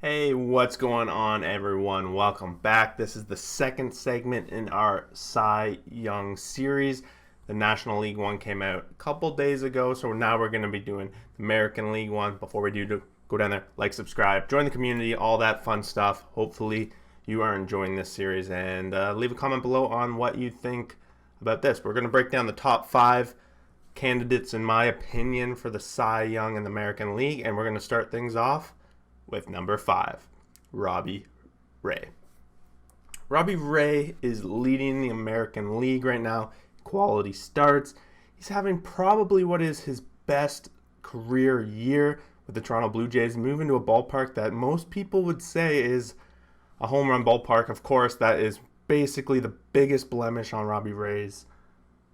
Hey, what's going on, everyone? Welcome back. This is the second segment in our Cy Young series. The National League one came out a couple days ago, so now we're going to be doing the American League one. Before we do, go down there, like, subscribe, join the community, all that fun stuff. Hopefully, you are enjoying this series, and leave a comment below on what you think about this. We're going to break down the top 5 candidates, in my opinion, for the Cy Young in the American League, and we're going to start things off with number 5, Robbie Ray. Robbie Ray is leading the American League right now. Quality starts. He's having probably what is his best career year with the Toronto Blue Jays, moving to a ballpark that most people would say is a home run ballpark. Of course, that is basically the biggest blemish on Robbie Ray's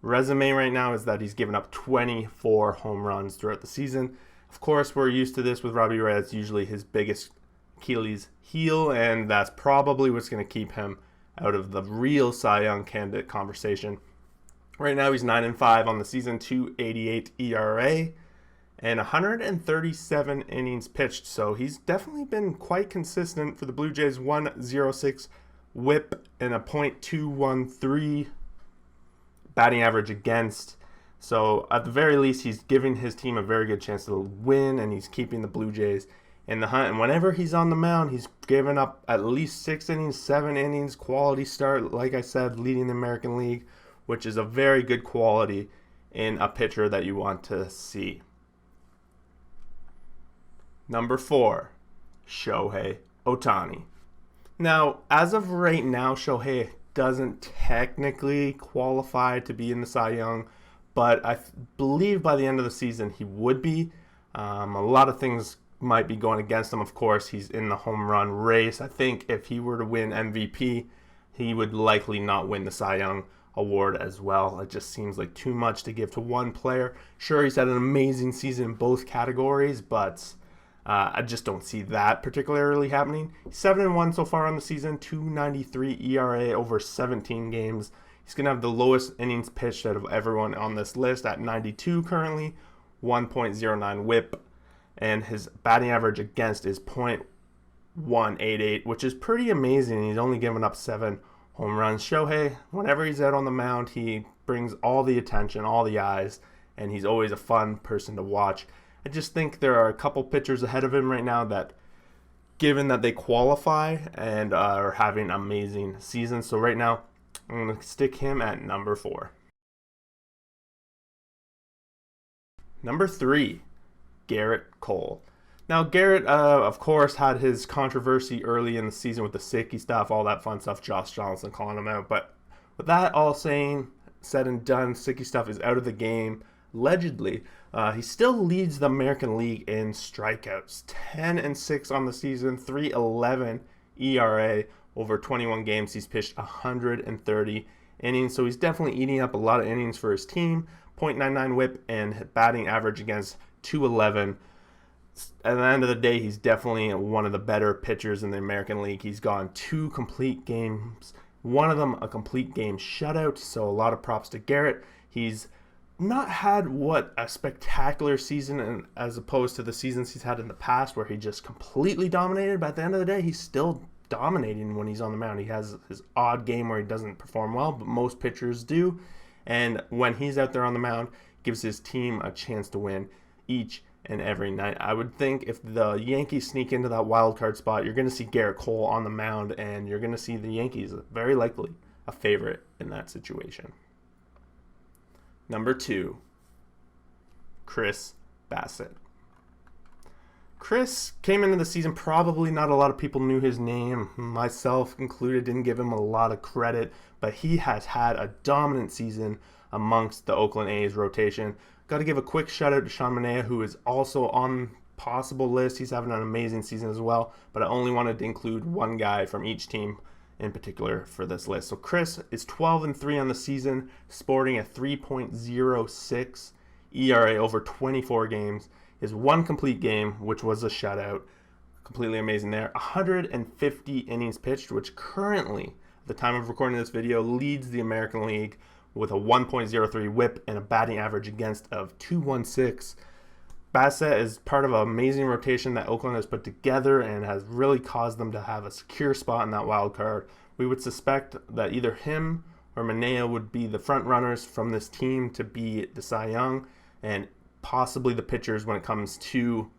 resume right now, is that he's given up 24 home runs throughout the season. Of course, we're used to this with Robbie Ray. That's usually his biggest Achilles heel, and that's probably what's going to keep him out of the real Cy Young candidate conversation. Right now, he's 9-5 on the season, 2.88 ERA, and 137 innings pitched. So he's definitely been quite consistent for the Blue Jays. 1.06 WHIP and a .213 batting average against. So at the very least, he's giving his team a very good chance to win, and he's keeping the Blue Jays in the hunt. And whenever he's on the mound, he's given up at least 6 innings, 7 innings, quality start, like I said, leading the American League, which is a very good quality in a pitcher that you want to see. Number 4, Shohei Ohtani. Now, as of right now, Shohei doesn't technically qualify to be in the Cy Young, but I believe by the end of the season he would be. A lot of things might be going against him. Of course, he's in the home run race. I think if he were to win MVP, he would likely not win the Cy Young award as well. It just seems like too much to give to one player. Sure, he's had an amazing season in both categories, but I just don't see that particularly happening. 7-1 so far on the season, 2.93 ERA over 17 games. He's going to have the lowest innings pitched out of everyone on this list at 92 currently, 1.09 WHIP, and his batting average against is .188, which is pretty amazing. He's only given up 7 home runs. Shohei, whenever he's out on the mound, he brings all the attention, all the eyes, and he's always a fun person to watch. I just think there are a couple pitchers ahead of him right now that, given that they qualify and are having amazing seasons. So right now, I'm going to stick him at number 4. Number 3, Garrett Cole. Now, Garrett, of course, had his controversy early in the season with the sicky stuff, all that fun stuff, Josh Johnson calling him out. But with that all said and done, sicky stuff is out of the game. Allegedly, he still leads the American League in strikeouts. 10-6 on the season, 3.11 ERA. Over 21 games, he's pitched 130 innings, so he's definitely eating up a lot of innings for his team. .99 WHIP and batting average against 211. At the end of the day, he's definitely one of the better pitchers in the American League. He's gone 2 complete games, one of them a complete game shutout, so a lot of props to Garrett. He's not had a spectacular season, and as opposed to the seasons he's had in the past where he just completely dominated, but at the end of the day, he's still dominating when he's on the mound. He has his odd game where he doesn't perform well, but most pitchers do. And when he's out there on the mound, gives his team a chance to win each and every night. I would think if the Yankees sneak into that wild card spot, you're going to see Garrett Cole on the mound, and you're going to see the Yankees very likely a favorite in that situation. Number 2, Chris Bassitt. Chris came into the season, probably not a lot of people knew his name, myself included, didn't give him a lot of credit, but he has had a dominant season amongst the Oakland A's rotation. Got to give a quick shout out to Sean Manaea, who is also on possible list. He's having an amazing season as well, but I only wanted to include one guy from each team in particular for this list. So Chris is 12-3 on the season, sporting a 3.06 ERA over 24 games. His one complete game, which was a shutout, completely amazing there. 150 innings pitched, which currently, at the time of recording this video, leads the American League with a 1.03 WHIP and a batting average against of 216. Bassitt is part of an amazing rotation that Oakland has put together and has really caused them to have a secure spot in that wild card. We would suspect that either him or Manaea would be the front runners from this team to be the Cy Young, and possibly the pitchers when it comes to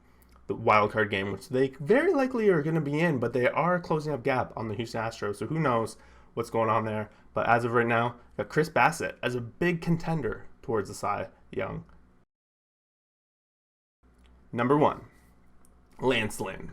the wild card game, which they very likely are going to be in, but they are closing up gap on the Houston Astros, so who knows what's going on there. But as of right now, got Chris Bassitt as a big contender towards the Cy Young. Number 1, Lance Lynn.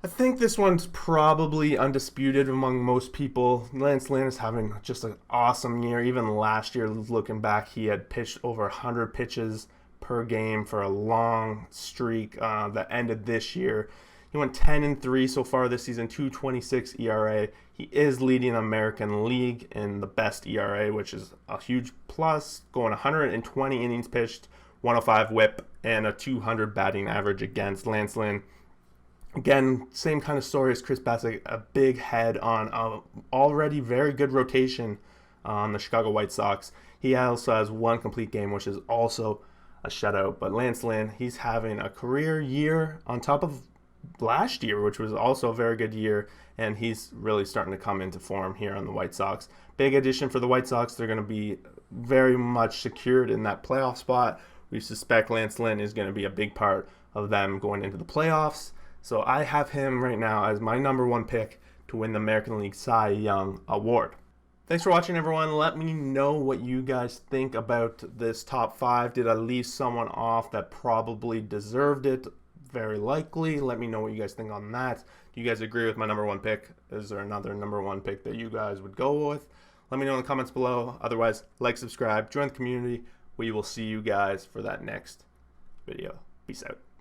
I think this one's probably undisputed among most people. Lance Lynn is having just an awesome year. Even last year, looking back, he had pitched over 100 pitches per game for a long streak that ended this year. He went 10-3 so far this season, 2.26 ERA. He is leading the American League in the best ERA, which is a huge plus, going 120 innings pitched, 105 whip, and a 200 batting average against. Lance Lynn, again, same kind of story as Chris Bassitt, a big head on an already very good rotation on the Chicago White Sox. He also has one complete game, which is also a shutout. But Lance Lynn, he's having a career year on top of last year, which was also a very good year, and he's really starting to come into form here on the White Sox. Big addition for the White Sox. They're going to be very much secured in that playoff spot. We suspect Lance Lynn is going to be a big part of them going into the playoffs. So I have him right now as my number 1 pick to win the American League Cy Young Award. Thanks for watching, everyone. Let me know what you guys think about this top 5. Did I leave someone off that probably deserved it? Very likely. Let me know what you guys think on that. Do you guys agree with my number 1 pick? Is there another number 1 pick that you guys would go with? Let me know in the comments below. Otherwise, like, subscribe, join the community. We will see you guys for that next video. Peace out.